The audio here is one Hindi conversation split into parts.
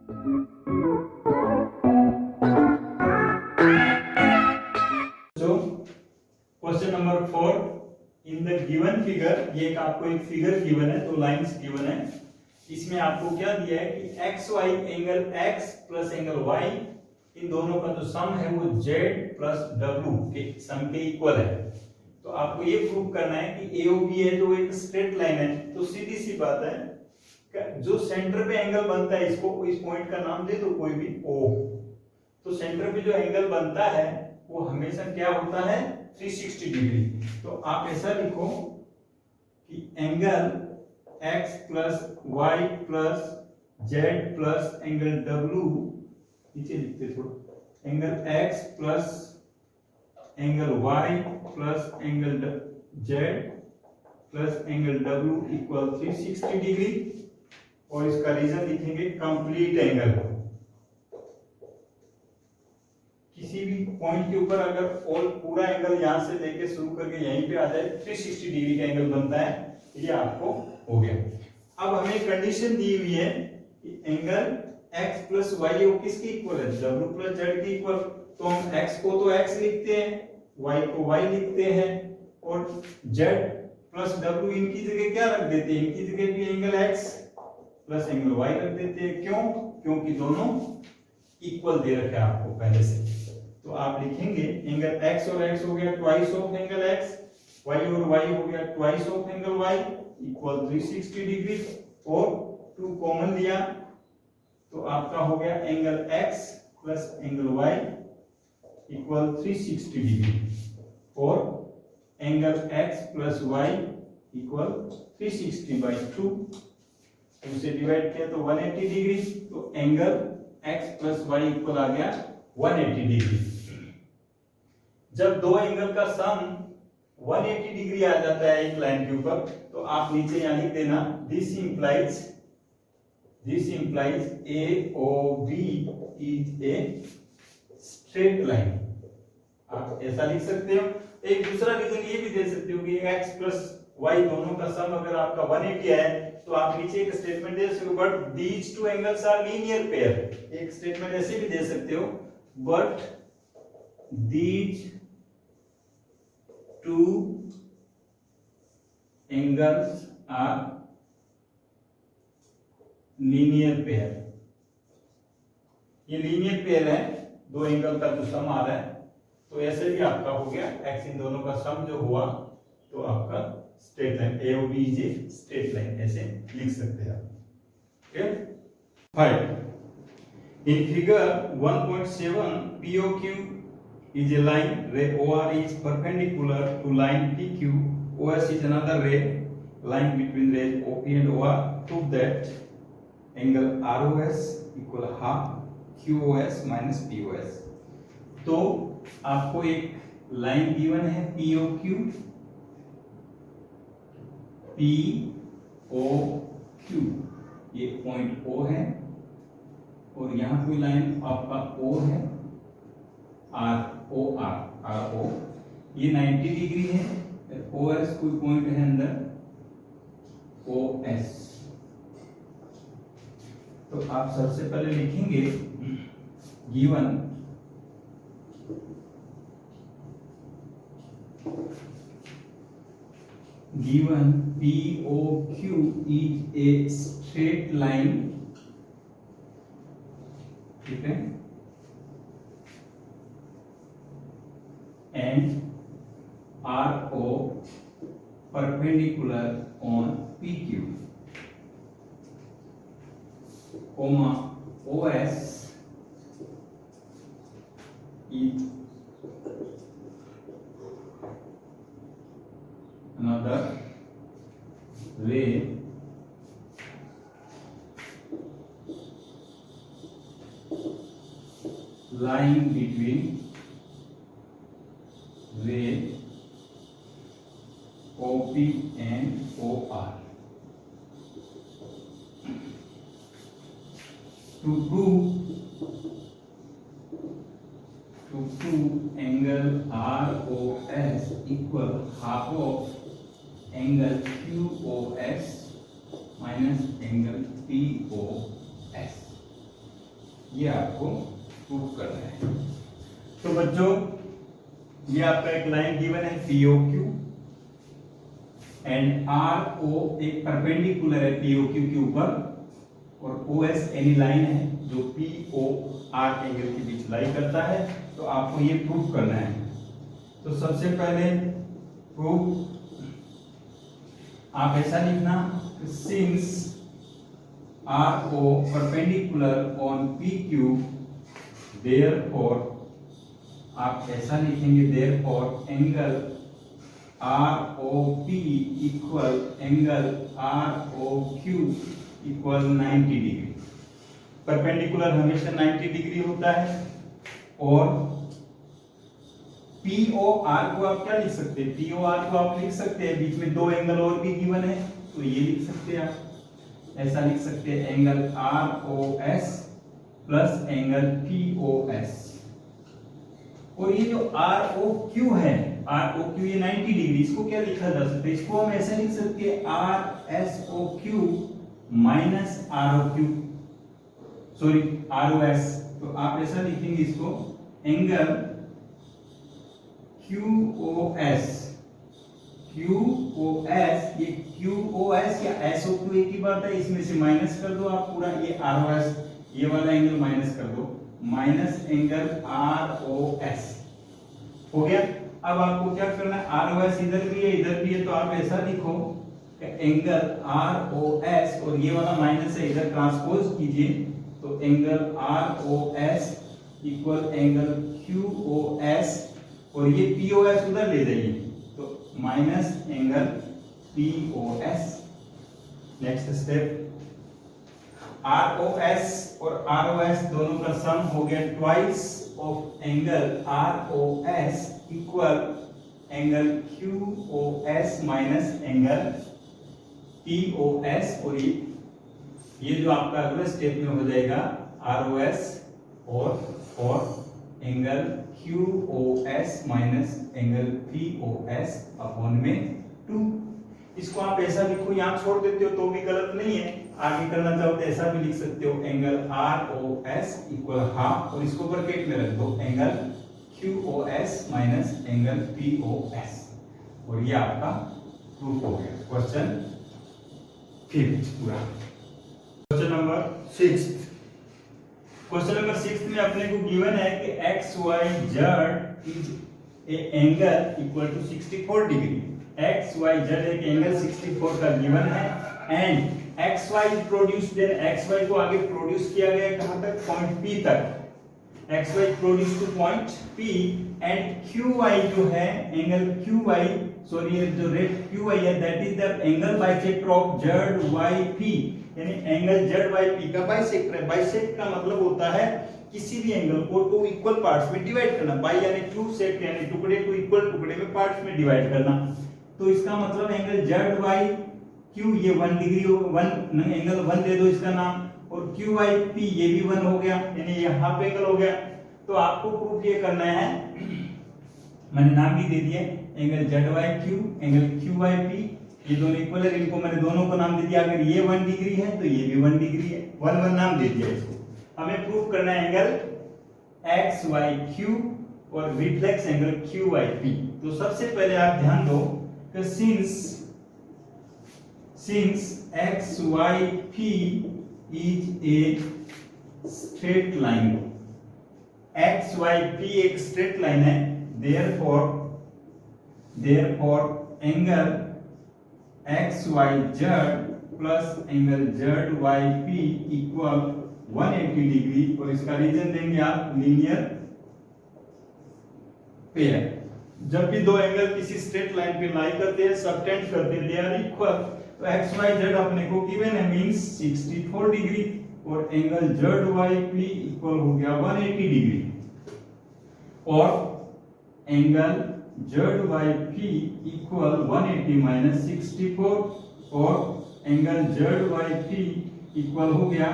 Question number 4 in the given figure, ये एक आपको एक फिगर गिवन है, दो लाइंस गिवन है। इसमें आपको क्या दिया है कि X Y angle X plus angle Y, इन दोनों का जो सम है वो जेड प्लस डब्ल्यू के सम के इक्वल है। तो आपको ये प्रूव करना है कि ए ओ बी है जो एक स्ट्रेट लाइन है। तो सीधी सी बात है, जो सेंटर पे एंगल बनता है, इसको इस पॉइंट का नाम दे दो कोई भी ओ। तो सेंटर पे जो एंगल बनता है वो हमेशा क्या होता है, 360 डिग्री। तो आप ऐसा लिखो कि angle x plus y plus z plus angle w, नीचे लिखते थोड़ा, angle x plus angle y plus angle z plus angle w equal 360 degree. और इसका रीजन लिखेंगे कंप्लीट एंगल। किसी भी पॉइंट के ऊपर अगर और पूरा एंगल यहां से लेके शुरू करके यहीं पे आ जाए, 360 डिग्री का एंगल बनता है, ये आपको हो गया। अब हमें कंडीशन दी हुई है कि एंगल x प्लस वाई वो किसके इक्वल है, w प्लस जेड के इक्वल। तो हम x को तो x लिखते हैं, y को y लिखते हैं, और z प्लस w इनकी जगह क्या रख देते हैं, इनकी जगह भी angle x plus angle y रख देते हैं। क्यों? क्योंकि दोनों इक्वल दे रखे हैं आपको पहले से। तो आप लिखेंगे एंगल x और x हो गया twice of angle x, y और y हो गया twice of angle y equal 360 degree. और 2 कॉमन लिया तो आपका हो गया angle x plus angle y equal 360 degree, और angle x plus y equal 360/2। उसे डिवाइड किया तो 180 डिग्री। तो angle x plus y equal आ गया 180 डिग्री। जब दो एंगल का सम 180 डिग्री आ जाता है एक लाइन के ऊपर, तो आप नीचे यहां लिख देना this implies AOB is a straight line. आप ऐसा लिख सकते हो। एक दूसरा रीजन ये भी दे सकते हो कि x प्लस y दोनों का सम अगर आपका 180 है, तो आप नीचे एक स्टेटमेंट दे सकते हो, but these two angles are linear pair. एक स्टेटमेंट ऐसे भी दे सकते हो, but these two angles are linear pair. ये लीनियर पेयर है, दो एंगल का जो सम आ रहा है। तो ऐसे भी आपका हो गया x इन दोनों का सम जो हुआ, तो आपका straight line AOB is a straight line, ऐसे लिख सकते हैं आप। 5 in figure 1.7 POQ is a line, ray OR is perpendicular to line PQ, OS is another ray, line between rays OP and OR. Prove that angle ROS equal half QOS minus POS। तो आपको एक लाइन गिवन है POQ, ये पॉइंट O है, और यहां कोई लाइन आपका O है RO, ये 90 डिग्री है। OS कोई पॉइंट है अंदर OS। तो आप सबसे पहले लिखेंगे given POQ is a straight line, ठीक है, and RO perpendicular on PQ, comma OS is another ray lying between ray OP and OR. To prove angle ROS equal half of angle QOS minus angle POS। ये आपको प्रूव करना है। तो बच्चों ये आपका एक लाइन गिवन है POQ एंड RO एक परपेंडिकुलर है POQ के ऊपर, और OS एनी लाइन है जो POR एंगल के बीच लाई करता है। तो आपको ये प्रूव करना है। तो सबसे पहले प्रूफ आप ऐसा लिखना, since RO perpendicular on PQ therefore आप ऐसा लिखेंगे therefore angle ROP equal angle ROQ equal 90 degree. Perpendicular हमेशा 90 डिग्री होता है। और POR को आप क्या लिख सकते हैं? POR को आप लिख सकते हैं, बीच में दो एंगल और भी गिवन है तो ये लिख सकते हैं आप, ऐसा लिख सकते हैं angle ROS plus angle POS। और ये जो ROQ है, ROQ ये 90 डिग्री, इसको क्या लिखा जा सकता है? इसको हम ऐसे लिख सकते हैं RSOQ minus ROQ, sorry ROS। तो आप ऐसा लिखेंगे इसको एंगल QOS, ये QOS या SOQ एक ही बात है, इसमें से माइनस कर दो आप पूरा, ये ROS ये वाला एंगल माइनस कर दो, माइनस एंगल ROS हो गया। अब आपको क्या करना है, ROS इधर भी है इधर भी है, तो आप ऐसा लिखो एंगल ROS और ये वाला माइनस है इधर ट्रांसपोज कीजिए, तो angle ROS equal angle QOS और ये POS उधर ले जाइए तो minus angle POS। Next step, ROS और ROS दोनों का सम हो गया twice of angle ROS equal angle QOS minus angle POS। और ये जो आपका अगले स्टेप में हो जाएगा ROS और angle QOS minus angle POS upon में 2। इसको आप ऐसा लिखो, यहाँ छोड़ देते हो तो भी गलत नहीं है, आगे करना चाहो तो ऐसा भी लिख सकते हो एंगल ROS इक्वल हाफ और इसको ब्रैकेट में रख दो angle QOS minus angle POS। और ये आपका प्रूफ हो गया। क्वेश्चन 5 पूरा। क्वेश्चन नंबर 6, क्वेश्चन नंबर 6 में अपने को गिवन है कि XYZ is a angle equal to 64 degree. XYZ एक एंगल 64 का गिवन है एंड XY प्रोड्यूस्ड, XY को आगे प्रोड्यूस किया गया कहां तक? पॉइंट P तक। XY produce two point P and QY जो है एंगल QY, सॉरी ये जो रेड QY है that is the angle bisector of ZYP, यानी एंगल ZYP का बाइसेक्टर है। बाइसेक्ट का मतलब होता है किसी भी एंगल को टू इक्वल पार्ट्स में डिवाइड करना, बाई यानी टू सेक्ट यानी टुकड़े को इक्वल टुकड़े में पार्ट्स में डिवाइड करना। तो इसका मतलब एंगल ZYQ ये 1 डिग्री हो, 1 एंगल 1 दे दो इसका नाम, और QYP ये भी 1 हो गया, यानी ये हाफ एंगल हो गया। तो आपको प्रूफ ये करना है, मैंने नाम भी दे दिया एंगल ZYQ एंगल QYP, ये दोनों इक्वल है, इनको मैंने दोनों को नाम दे दिया। अगर ये 1 डिग्री है तो ये भी 1 डिग्री है, 1 1 नाम दे दिया इसको। हमें प्रूफ करना है एंगल XYQ और रिफ्लेक्स एंगल QYP। तो सबसे पहले आप ध्यान दो कि since XYP is a straight line, XYP एक straight line है, therefore angle XYZ plus angle ZYP equal 180 degree. और इसका रीजन देंगे आप लीनियर पेयर। जब भी दो एंगल किसी स्ट्रेट लाइन पे लाई करते हैं, सबटेंड करते हैं, दे आर इक्वल, तो XYZ अपने को गिवन है मींस 64 डिग्री और एंगल ZYP इक्वल हो गया 180 डिग्री। और एंगल ZYP इक्वल 180 माइनस 64 और एंगल ZYP इक्वल हो गया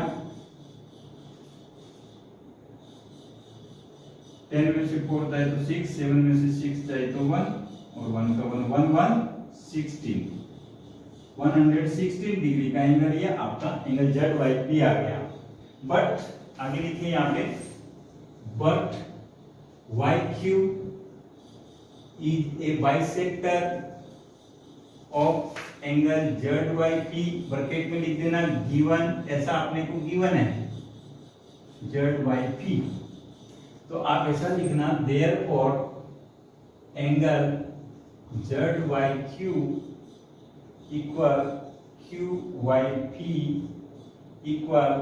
10 में से 4 जाए तो 6, 7 में से 6 जाए तो 1 और 1 का 116 डिग्री का एंगल ये आपका एंगल ZYP आ गया। बट आगे लिखिए यहाँ पे, but YQ is a bisector of angle ZYP, bracket में लिख देना गिवन, ऐसा अपने को गिवन है ZYP, तो आप ऐसा लिखना therefore angle ZYQ equal QYP equal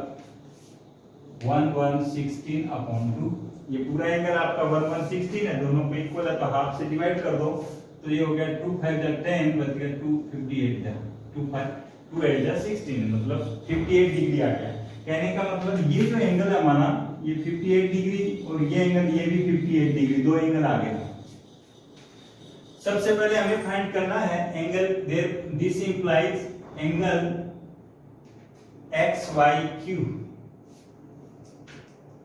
1116/2। ये पूरा एंगल आपका 1116 है, दोनों को इक्वल है तो हाफ से डिवाइड कर दो, तो ये हो गया 2 5 10 बच गया 258 2 8 16, मतलब 58 डिग्री आ गया। कहने का मतलब ये जो एंगल है हमारा ये 58 डिग्री और ये एंगल ये भी 58 डिग्री, दो एंगल आ गया। सबसे पहले हमें फाइंड करना है angle, this implies angle XYQ,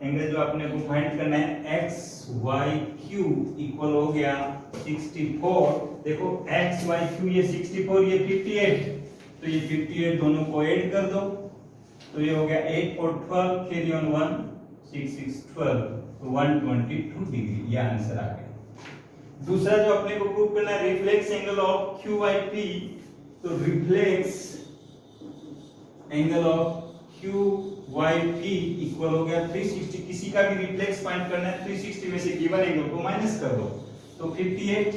angle जो अपने को फाइंड करना है XYQ इक्वल हो गया 64। देखो XYQ ये 64 ये 58, तो ये 58 दोनों को ऐड कर दो, तो ये हो गया 8 और 12 कैरी ऑन 1 6 6 12, तो 122 डिग्री, ये आंसर आ गया। दूसरा जो अपने को प्रूव करना है रिफ्लेक्स एंगल ऑफ QYP, तो reflex angle of QYP equal हो गया 360, किसी का भी रिफ्लेक्स फाइंड करना है 360 में से गिवन एंगल को माइनस कर दो, तो 58,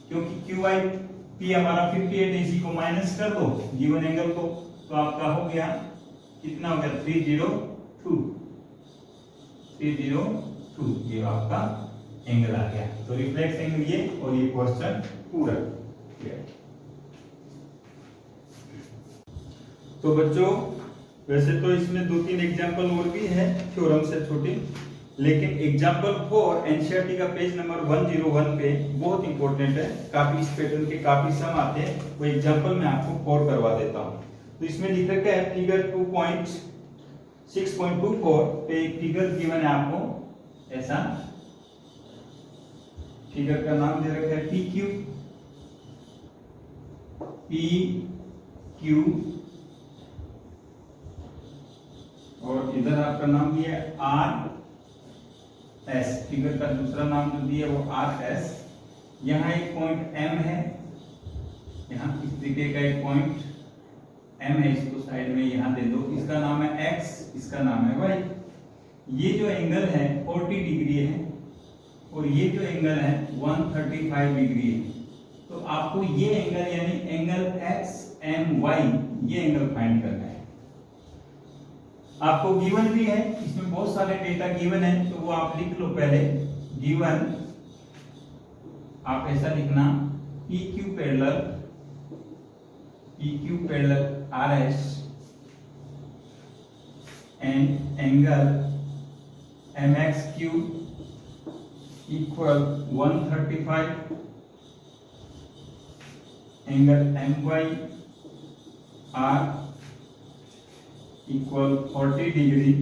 क्योंकि QYP हमारा 58 है, इसी को माइनस कर दो गिवन एंगल को, तो आपका हो गया कितना हो गया 302, ये आपका एंगल आ गया। तो रिफ्लेक्स एंगल ये, और ये क्वेश्चन पूरा। तो बच्चों वैसे तो इसमें 2-3 एग्जांपल और भी है थ्योरम से छोटे, लेकिन एग्जांपल 4 एनसीईआरटी का पेज नंबर 101 पे बहुत इंपॉर्टेंट है, काफी इस पैटर्न के काफी सम आते हैं, वो एग्जांपल मैं आपको 4 करवा देता हूं। तो इसमें लिखा क्या है, फिगर 2.6.24 पे एक फिगर गिवन है आपको, ऐसा फिगर का नाम दे रखा है PQ, और इधर आपका नाम दिया है RS, फिगर का दूसरा नाम जो दिया वो RS। यहाँ एक पॉइंट M है, यहाँ इस तरीके का एक पॉइंट M है, इसको साइड में यहाँ दे दो, इसका नाम है X, इसका नाम है Y। ये जो एंगल है 40 डिग्री है और ये जो एंगल है 135 डिग्री है, तो आपको ये एंगल यानी एंगल XMY ये एंगल फाइंड करना है। आपको गिवन भी है, इसमें बहुत सारे डेटा गिवन है, तो वो आप लिख लो पहले। गिवन आप ऐसा लिखना PQ parallel RS and angle MXQ equal 135, angle MY R equal 40 degree.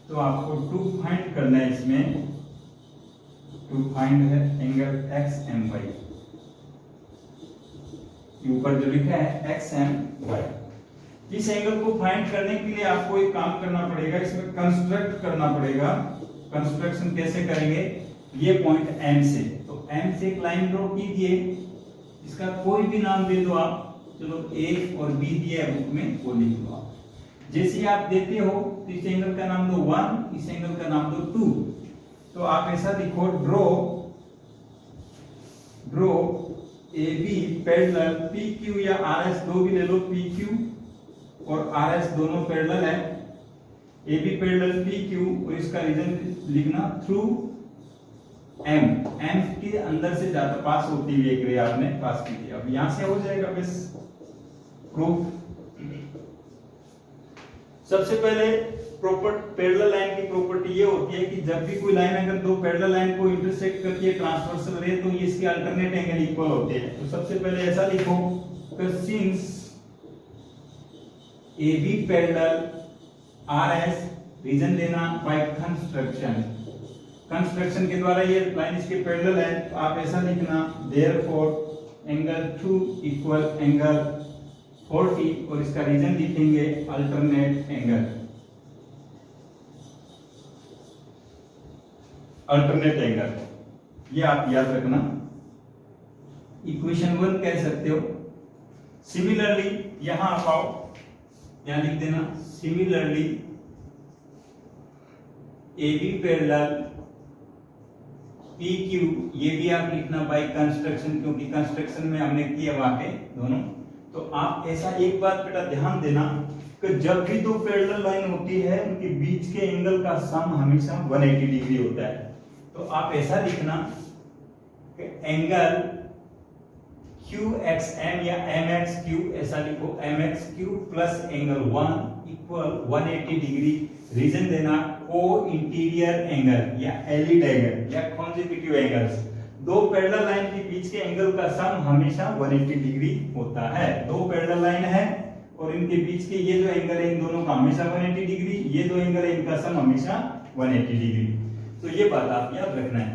तो आपको 2 फाइंड करना है, इसमें 2 फाइंड है एंगल XMY, ऊपर जो लिखा है XMY। इस एंगल को फाइंड करने के लिए आपको एक काम करना पड़ेगा, इसमें कंस्ट्रक्ट करना पड़ेगा। कंस्ट्रक्शन कैसे करेंगे, ये पॉइंट M से, तो M से एक लाइन ड्रॉ कीजिए, इसका कोई भी नाम दे दो आप, चलो A और B दिया है बुक में, वो लिख लो आप। जैसे आप देते हो तो इस एंगल का नाम दो 1, इस एंगल का नाम दो 2, तो आप ऐसा लिखो ड्रॉ AB पैरेलल PQ या RS, दो भी ले लो, PQ और RS दोनों पैरेलल है, AB पैरेलल PQ, और इसका रीजन लिखना थ्रू M के अंदर से ज्यादा पास होती हुई एक रे आपने पास की थी। अब यहां से हो जाएगा बस प्रूफ। सबसे पहले पैरेलल लाइन की प्रॉपर्टी ये होती है कि जब भी कोई लाइन अगर दो पैरेलल लाइन को इंटरसेक्ट करती है ट्रांसवर्सल रे, तो ये इसके अल्टरनेट एंगल इक्वल होते हैं। तो सबसे पहले ऐसा लिखो कि since AB parallel RS, reason देना बाय कंस्ट्रक्शन के द्वारा ये लाइन इसके पैरेलल है, तो आप ऐसा लिखना देयरफॉर एंगल 2 इक्वल एंगल 40, और इसका रीजन लिखेंगे अल्टरनेट एंगल। अल्टरनेट एंगल, ये आप याद रखना, इक्वेशन 1 कह सकते हो। सिमिलरली यहां आप आओ, यहां लिख देना सिमिलरली AB पैरेलल PQ, ये भी आप लिखना बाय कंस्ट्रक्शन, क्योंकि कंस्ट्रक्शन में हमने किया वहां पे दोनों। तो आप ऐसा एक बात बेटा ध्यान देना कि जब भी दो पैरेलल लाइन होती है उनके बीच के एंगल का सम हमेशा 180 डिग्री होता है। तो आप ऐसा लिखना कि एंगल QXM या MXQ, ऐसा लिखो MXQ plus angle 1 equal 180 degree. Reason देना को इंटीरियर एंगल या एलिड एंगल या कॉन्सेक्यूटिव एंगल्स, दो पैरेलल लाइन के बीच के एंगल का सम हमेशा 180 डिग्री होता है। दो पैरेलल लाइन है और इनके बीच के ये जो एंगल है इन दोनों का हमेशा 180 डिग्री, ये दो एंगल है इनका सम हमेशा 180 डिग्री। तो ये बात आप याद रखना है।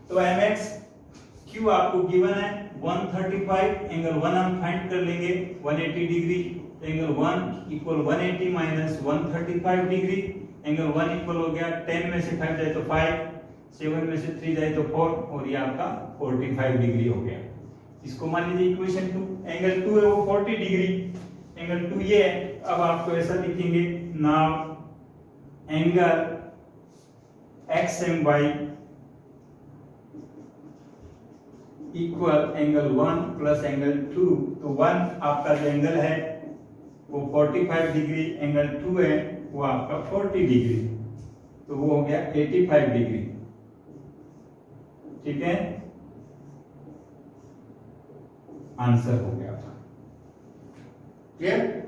तो MXQ आपको गिवन है 135, एंगल 1 हम फाइंड कर लेंगे 180 degree, angle 1 equal 180 minus 135 degree, angle 1 equal हो गया 10 में से 5 जाए तो 5, 7 में से 3 जाए तो 4, और ये आपका 45 डिग्री हो गया। इसको मान लीजिए इक्वेशन 2, एंगल 2 है वो 40 डिग्री, एंगल 2 ये है। अब आपको ऐसा लिखेंगे, now angle XMY equal angle 1 plus angle 2। तो 1 आपका जो एंगल है वो 45 डिग्री, एंगल 2 है वो आपका 40 डिग्री, तो वो हो गया 85 डिग्री। ठीक है, आंसर हो गया। क्लियर?